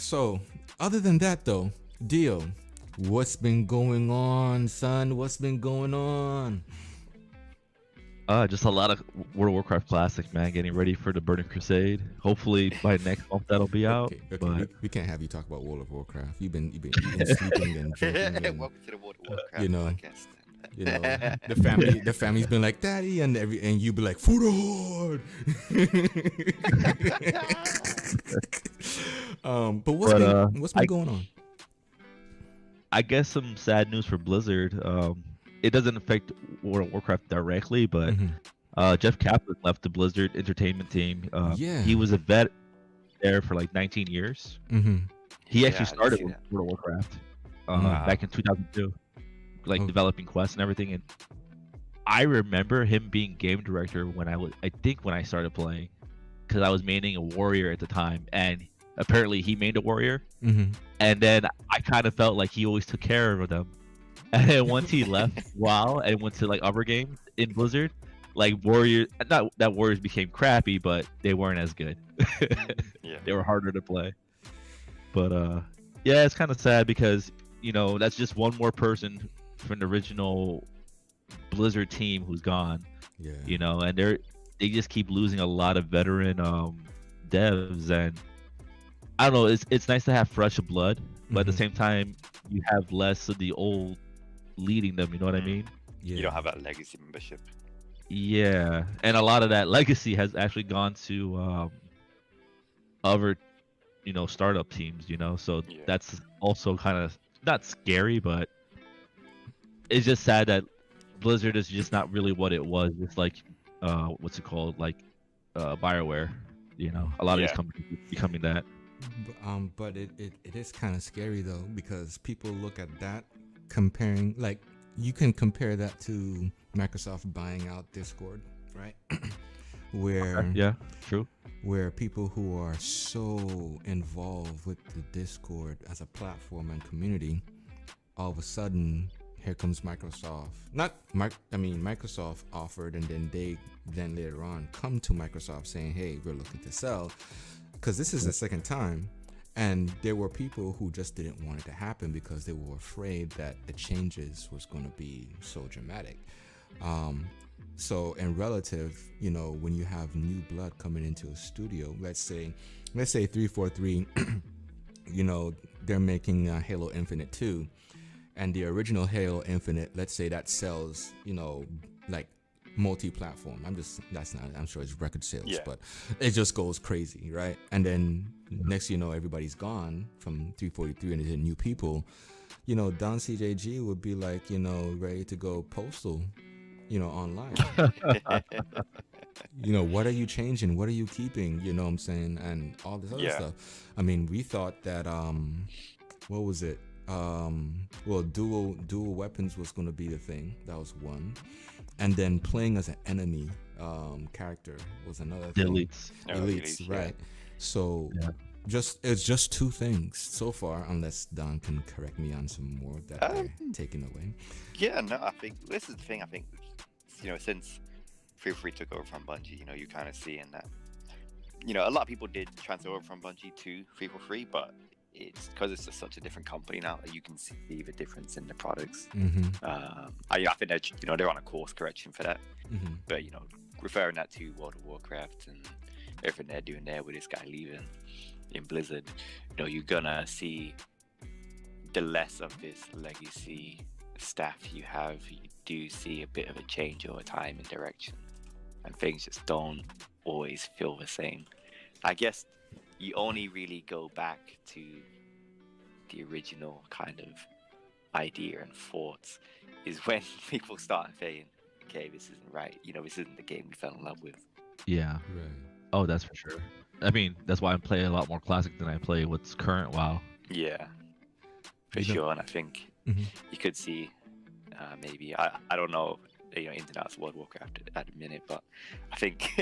So, other than that, though, Dio, what's been going on, son? What's been going on? Just a lot of World of Warcraft Classic, man. Getting ready for the Burning Crusade. Hopefully by next month that'll be out. Okay, But we can't have you talk about World of Warcraft. You've been sleeping and drinking, and Welcome to the World of Warcraft you know, podcast. the family's been like, Daddy, and you be like, for the Horde. But what's been going on? I guess some sad news for Blizzard. It doesn't affect World of Warcraft directly, but Jeff Kaplans left the Blizzard Entertainment team. Yeah, he was a vet there for like 19 years. He actually started with World of Warcraft back in 2002, like developing quests and everything. And I remember him being game director when I think when I started playing, because I was maining a warrior at the time, and apparently he mained a warrior. And then I kind of felt like he always took care of them. And then once he left WoW and went to like other games in Blizzard, like Warriors, not that Warriors became crappy, but they weren't as good. They were harder to play. But yeah, it's kind of sad because, you know, that's just one more person from the original Blizzard team who's gone. Yeah. You know, and they just keep losing a lot of veteran devs, and I don't know, it's nice to have fresh blood, but at the same time you have less of the old leading them, you know what I mean? You don't have that legacy membership. Yeah, and a lot of that legacy has actually gone to other, you know, startup teams, you know, so that's also kind of not scary, but it's just sad that Blizzard is just not really what it was. It's like what's it called, like BioWare, you know, a lot of these companies are becoming that. But it is kind of scary though, because people look at that, comparing, like, you can compare that to Microsoft buying out Discord, right? Where true. Where people who are so involved with the Discord as a platform and community, all of a sudden here comes Microsoft. Microsoft offered, and then later on come to Microsoft saying, hey, we're looking to sell, because this is the second time. And there were people who just didn't want it to happen because they were afraid that the changes was going to be so dramatic. So in relative, you know, when you have new blood coming into a studio, let's say 343, you know, they're making Halo Infinite 2, and the original Halo Infinite, let's say that sells, you know, like multi-platform. I'm sure it's record sales, but it just goes crazy, right? And then next, you know, everybody's gone from 343 and there's new people. You know, Don CJG would be like, you know, ready to go postal, you know, online. You know, what are you changing? What are you keeping? You know what I'm saying? And all this other stuff. I mean, we thought that what was it? Well, dual weapons was going to be the thing. That was one. And then playing as an enemy character was another thing. Elites, right? So it's just two things so far, unless Don can correct me on some more that they're taking away. Yeah, no, I think this is the thing. I think, you know, since 343 took over from Bungie, you know, you're kind of seeing that, you know, a lot of people did transfer over from Bungie to 343, but it's because it's just such a different company now that you can see the difference in the products. I think that, you know, they're on a course correction for that. But, you know, referring that to World of Warcraft and everything they're doing there with this guy leaving in Blizzard, you know, you're gonna see the less of this legacy staff you have. You do see a bit of a change over time in direction, and things just don't always feel the same. I guess you only really go back to the original kind of idea and thoughts is when people start saying, okay, this isn't right, you know, this isn't the game we fell in love with. Right. Oh, that's for sure. I mean, that's why I'm playing a lot more classic than I play what's current WoW. Yeah, for sure. And I think you could see maybe, I don't know, you know, ins and outs of World of Warcraft at the minute, but I think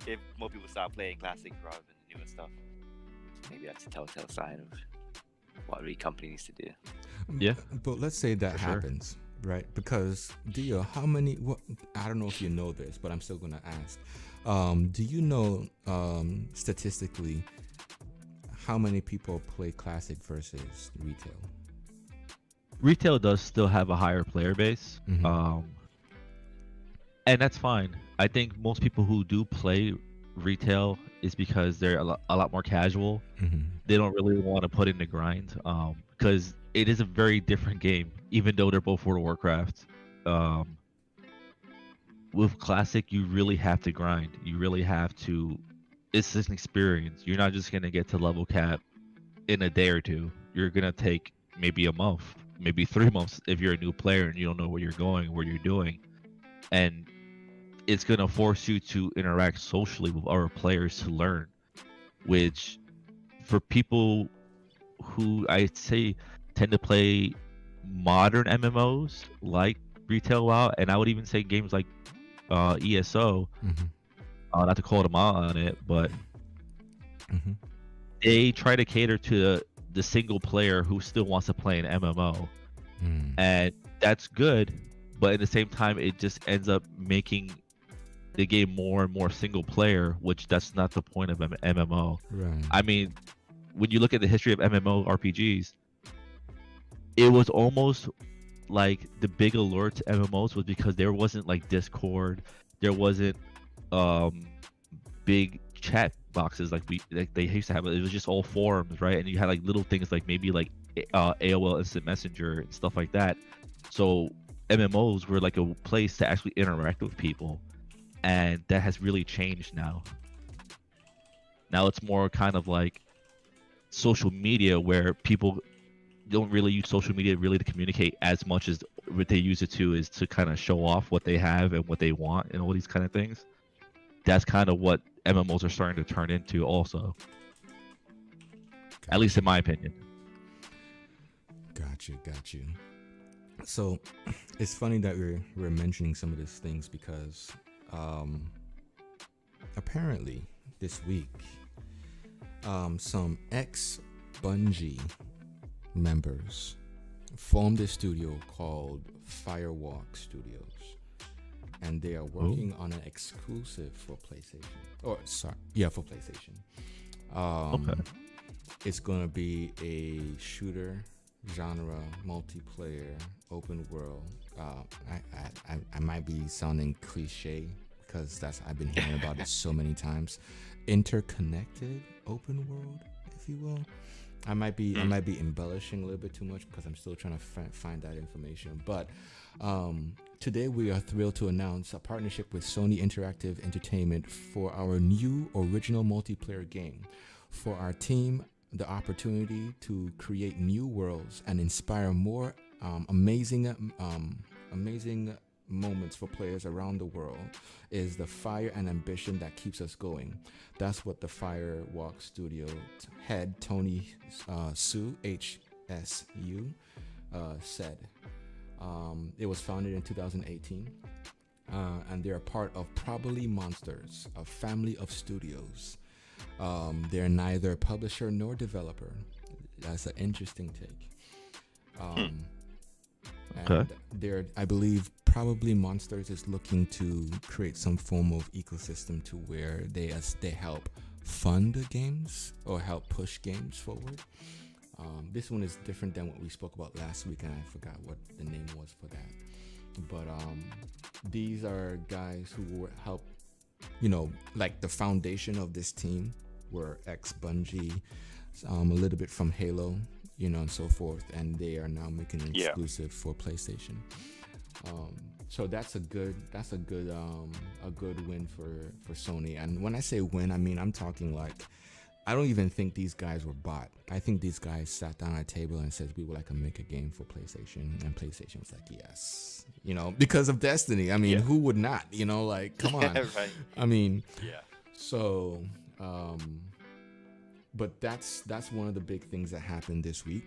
if more people start playing classic rather than the newer stuff, maybe that's a telltale sign of what every company needs to do. Yeah. But let's say that happens, right? Because Dio, I don't know if you know this, but I'm still going to ask. Do you know statistically how many people play classic versus retail? Retail does still have a higher player base, and that's fine. I think most people who do play retail is because they're a lot more casual. They don't really want to put in the grind, because it is a very different game, even though they're both World of Warcraft. With classic, you really have to grind. You really have to. It's just an experience. You're not just gonna get to level cap in a day or two. You're gonna take maybe a month, maybe 3 months if you're a new player and you don't know where you're going, what you're doing, and it's gonna force you to interact socially with other players to learn. Which, for people who I'd say tend to play modern MMOs like Retail WoW, and I would even say games like ESO, not to call them out on it, but they try to cater to the single player who still wants to play an MMO, and that's good, but at the same time it just ends up making the game more and more single player, which that's not the point of an MMO. Right. I mean, when you look at the history of MMO RPGs, it was almost like the big allure to MMOs was because there wasn't like Discord, there wasn't big chat boxes like they used to have. It was just all forums, right? And you had like little things like maybe like AOL Instant Messenger and stuff like that. So MMOs were like a place to actually interact with people, and that has really changed now. Now it's more kind of like social media, where people don't really use social media really to communicate as much as what they use it to is to kind of show off what they have and what they want and all these kind of things. That's kind of what MMOs are starting to turn into also. At least in my opinion. Got you. So it's funny that we're mentioning some of these things because apparently this week some Ex Bungie members formed a studio called Firewalk Studios, and they are working on an exclusive for PlayStation. For PlayStation. Okay. It's gonna be a shooter genre, multiplayer, open world. I might be sounding cliche because I've been hearing about it so many times. Interconnected open world, if you will. I might be embellishing a little bit too much because I'm still trying to find that information. But today we are thrilled to announce a partnership with Sony Interactive Entertainment for our new original multiplayer game. For our team, the opportunity to create new worlds and inspire more amazing moments for players around the world is the fire and ambition that keeps us going. That's what the Firewalk Studio head Tony Su HSU said. It was founded in 2018, and they're a part of Probably Monsters, a family of studios. They're neither publisher nor developer. That's an interesting take. And I believe Probably Monsters is looking to create some form of ecosystem to where they help fund games or help push games forward. This one is different than what we spoke about last week, and I forgot what the name was for that. But these are guys who will help, like the foundation of this team were Ex Bungie, a little bit from Halo, and so forth, and they are now making an exclusive for PlayStation. So that's a good win for Sony. And when I say win, I mean I'm talking like I don't even think these guys were bought. I think these guys sat down at a table and said we would like to make a game for PlayStation, and PlayStation was like yes, because of Destiny. I mean, who would not? Like come on. Right. I mean, so. But that's one of the big things that happened this week.